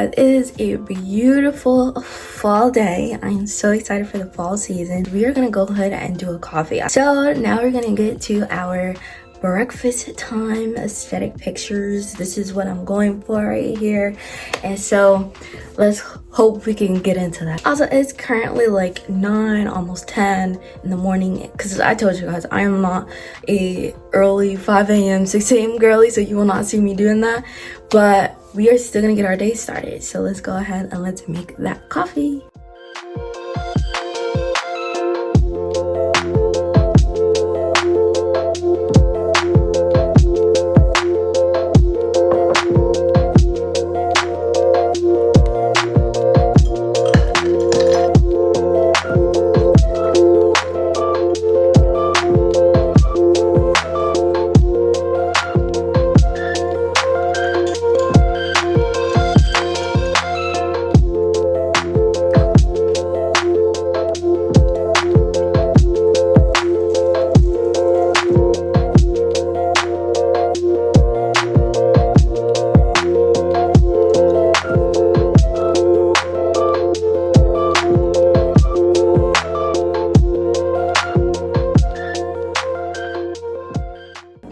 guys, it is a beautiful fall day. I'm so excited for the fall season. We are gonna go ahead and do a coffee. So now we're gonna get to our breakfast time aesthetic pictures. This is what I'm going for right here, and so let's hope we can get into that. Also, it's currently like 9, almost 10 in the morning, because I told you guys I am not a early 5 a.m 6 a.m girly, so you will not see me doing that, but we are still gonna get our day started. So let's go ahead and let's make that coffee.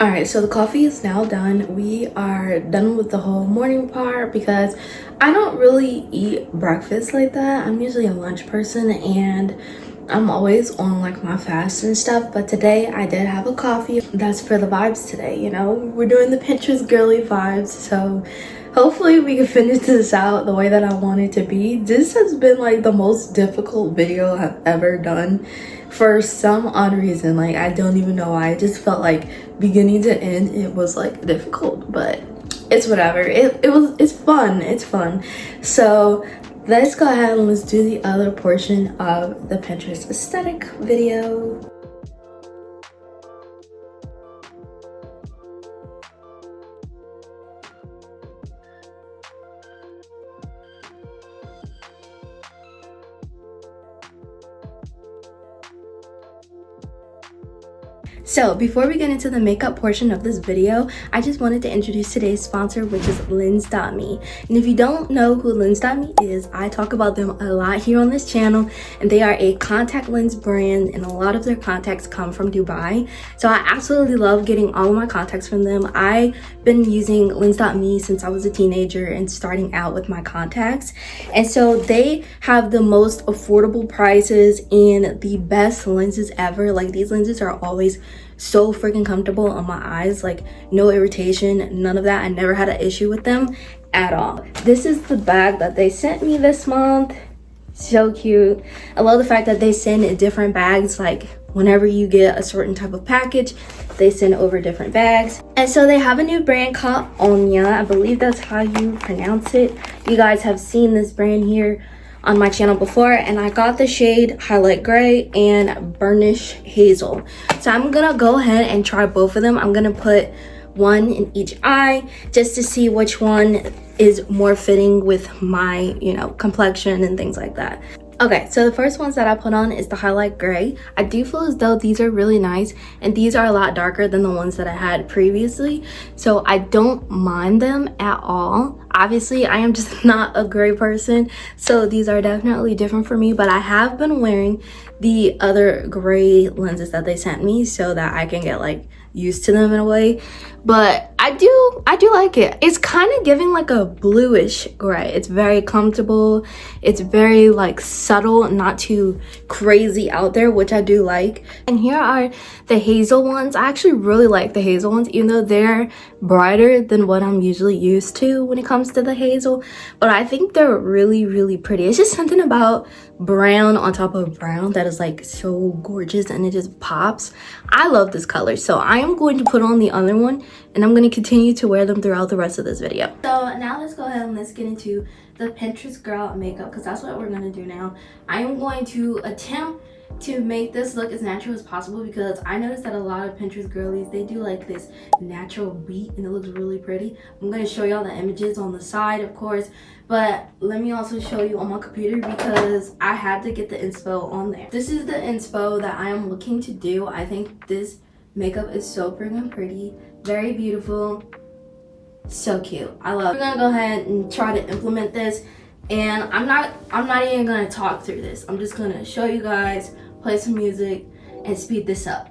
Alright, so the coffee is now done. We are done with the whole morning part because I don't really eat breakfast like that. I'm usually a lunch person and I'm always on like my fast and stuff, but today I did have a coffee. That's for the vibes today, you know? We're doing the Pinterest girly vibes, so hopefully we can finish this out the way that I want it to be. This has been like the most difficult video I've ever done for some odd reason. Like, I don't even know why. I just felt like beginning to end it was like difficult, but it's whatever. It's fun. So let's go ahead and let's do the other portion of the Pinterest aesthetic video. So before we get into the makeup portion of this video, I just wanted to introduce today's sponsor, which is Lens.me. And if you don't know who Lens.me is, I talk about them a lot here on this channel, and they are a contact lens brand, and a lot of their contacts come from Dubai. So I absolutely love getting all of my contacts from them. I've been using Lens.me since I was a teenager and starting out with my contacts. And so they have the most affordable prices and the best lenses ever. Like, these lenses are always so freaking comfortable on my eyes, like no irritation, none of that. I never had an issue with them at all. This is the bag that they sent me this month. So cute. I love the fact that they send different bags. Like, whenever you get a certain type of package, they send over different bags. And so they have a new brand called Onya. I believe that's how you pronounce it. You guys have seen this brand here on my channel before, and I got the shade Highlight Gray and Burnish Hazel. So I'm gonna go ahead and try both of them. I'm gonna put one in each eye just to see which one is more fitting with my, you know, complexion and things like that. Okay, so the first ones that I put on is the Highlight Gray. I do feel as though these are really nice, and these are a lot darker than the ones that I had previously, so I don't mind them at all. Obviously, I am just not a gray person, so these are definitely different for me, but I have been wearing the other gray lenses that they sent me so that I can get like used to them in a way. But I do like it. It's kind of giving like a bluish gray. It's very comfortable. It's very like subtle, not too crazy out there, which I do like. And here are the hazel ones. I actually really like the hazel ones, even though they're brighter than what I'm usually used to when it comes to the hazel. But I think they're really pretty. It's just something about brown on top of brown that is like so gorgeous, and it just pops. I love this color, so I am going to put on the other one, and I'm going to continue to wear them throughout the rest of this video. So now let's go ahead and let's get into the Pinterest girl makeup, because that's what we're going to do now. I am going to attempt to make this look as natural as possible, because I noticed that a lot of Pinterest girlies, they do like this natural beat and it looks really pretty. I'm going to show y'all the images on the side, of course, but let me also show you on my computer because I had to get the inspo on there. This is the inspo that I am looking to do. I think this makeup is so freaking pretty, very beautiful. So cute. I love it. We're gonna go ahead and try to implement this, and I'm not even gonna talk through this. I'm just gonna show you guys, play some music, and speed this up.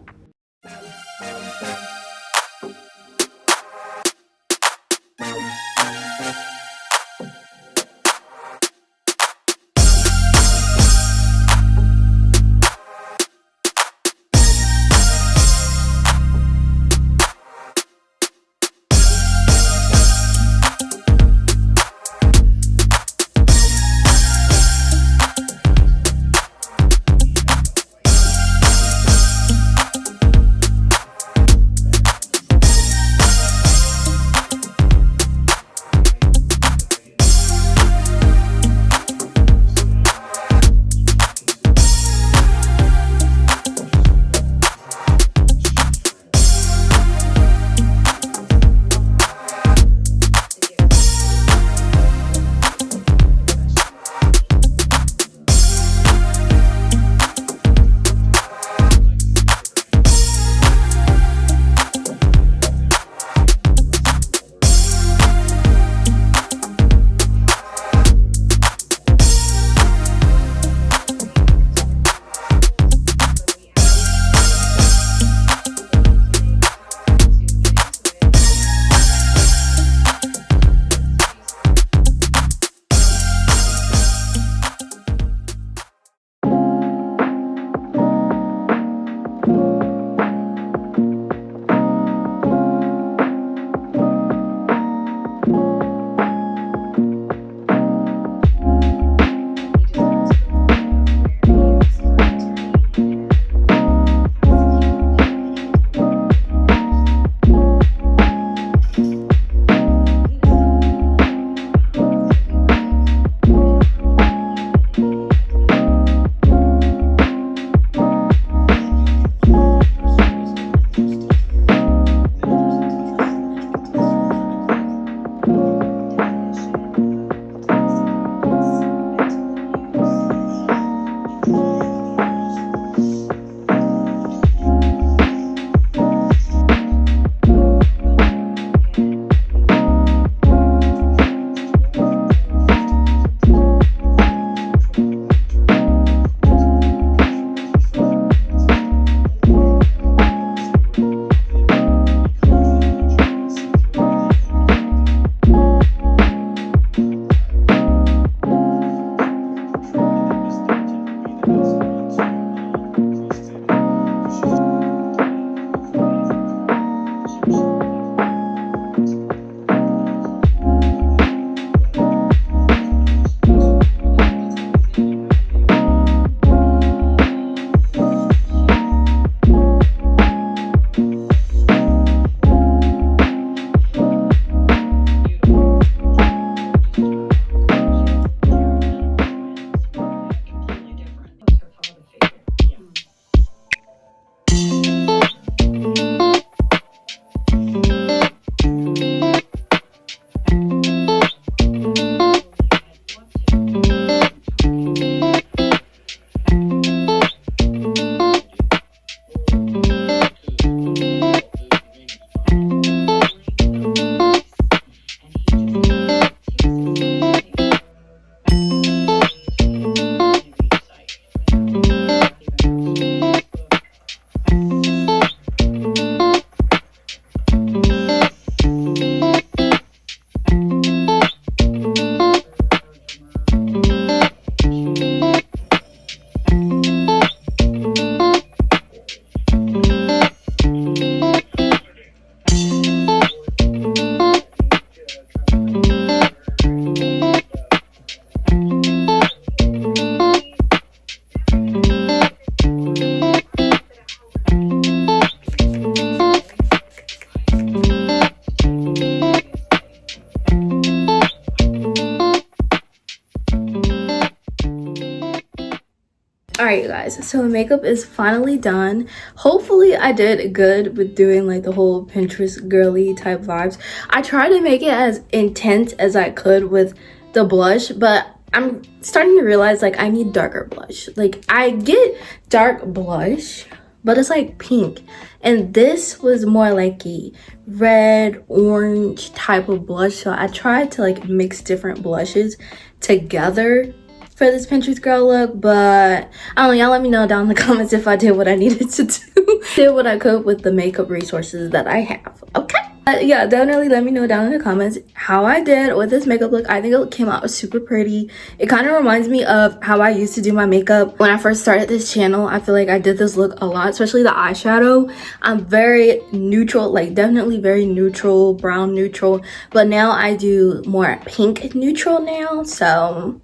Alright, you guys, so makeup is finally done. Hopefully I did good with doing like the whole Pinterest girly type vibes. I tried to make it as intense as I could with the blush, but I'm starting to realize like I need darker blush. Like I get dark blush, but it's like pink, and this was more like a red orange type of blush. So I tried to like mix different blushes together for this Pinterest girl look, but I don't know, y'all let me know down in the comments if I did what I needed to do. Did what I could with the makeup resources that I have, okay? Yeah, definitely let me know down in the comments how I did with this makeup look. I think it came out super pretty. It kind of reminds me of how I used to do my makeup when I first started this channel. I feel like I did this look a lot, especially the eyeshadow. I'm very neutral, like definitely very neutral, brown neutral, but now I do more pink neutral now, so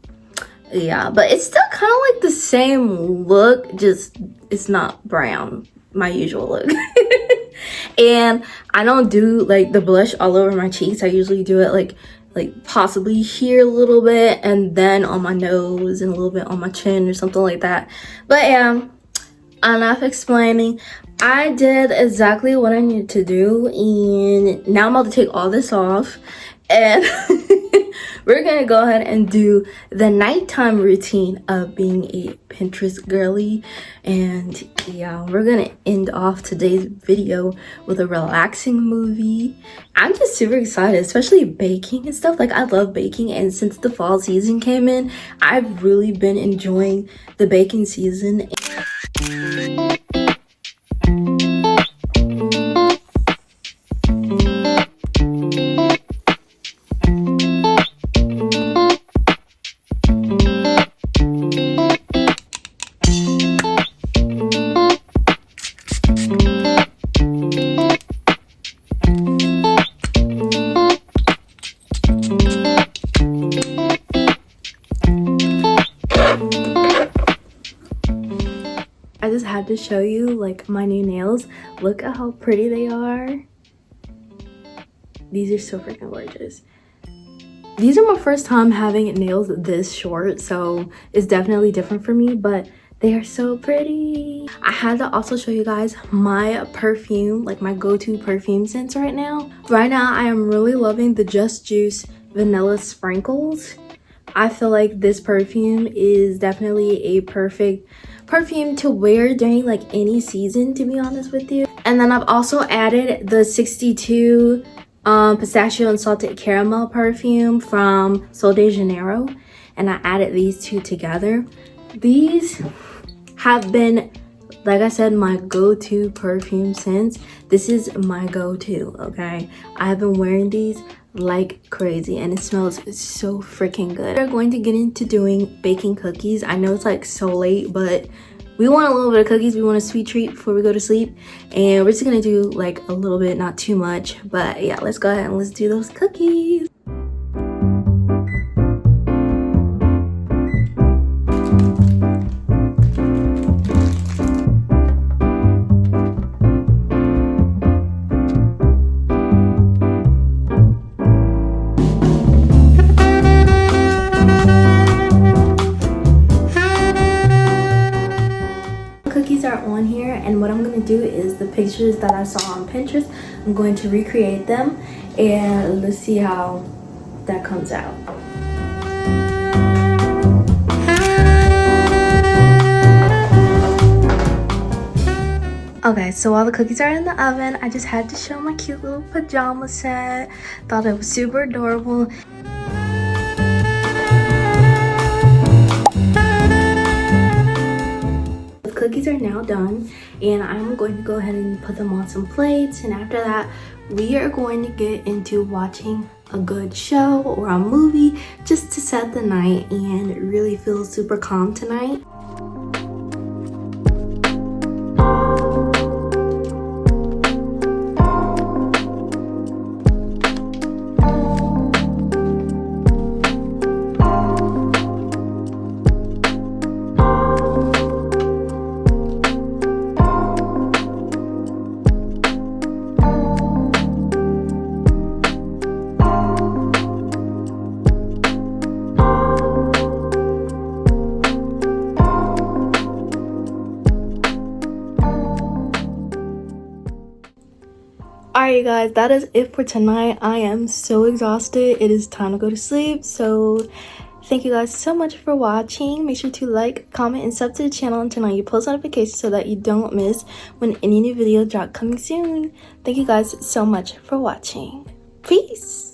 yeah. But it's still kind of like the same look, just it's not brown, my usual look. And I don't do like the blush all over my cheeks. I usually do it like possibly here a little bit, and then on my nose, and a little bit on my chin or something like that. But yeah, enough explaining. I did exactly what I needed to do, and now I'm about to take all this off, and we're gonna go ahead and do the nighttime routine of being a Pinterest girly. And yeah, we're gonna end off today's video with a relaxing movie. I'm just super excited, especially baking and stuff. Like, I love baking, and since the fall season came in, I've really been enjoying the baking season. I just had to show you like my new nails. Look at how pretty they are. These are so freaking gorgeous. These are my first time having nails this short, so it's definitely different for me, but they are so pretty. I had to also show you guys my perfume, like my go-to perfume scents right now. Right now, I am really loving the Just Juice Vanilla Sprinkles. I feel like this perfume is definitely a perfect perfume to wear during like any season, to be honest with you. And then I've also added the 62 pistachio and salted caramel perfume from Sol de Janeiro, and I added these two together. These have been, like I said, my go-to perfume scents. This is my go-to, okay? I have been wearing these like crazy, and it smells so freaking good. We're going to get into doing baking cookies. I know it's like so late, but we want a little bit of cookies. We want a sweet treat before we go to sleep, and we're just gonna do like a little bit, not too much. But yeah, let's go ahead and let's do those cookies. Cookies are on here, and what I'm going to do is the pictures that I saw on Pinterest, I'm going to recreate them, and let's see how that comes out. Okay, so while the cookies are in the oven, I just had to show my cute little pajama set. Thought it was super adorable. Cookies are now done, and I'm going to go ahead and put them on some plates, and after that we are going to get into watching a good show or a movie just to set the night and really feel super calm tonight. Alright guys, that is it for tonight. I am so exhausted. It is time to go to sleep. So Thank you guys so much for watching. Make sure to like, comment, and sub to the channel and turn on your post notifications so that you don't miss when any new video drop coming soon. Thank you guys so much for watching. Peace!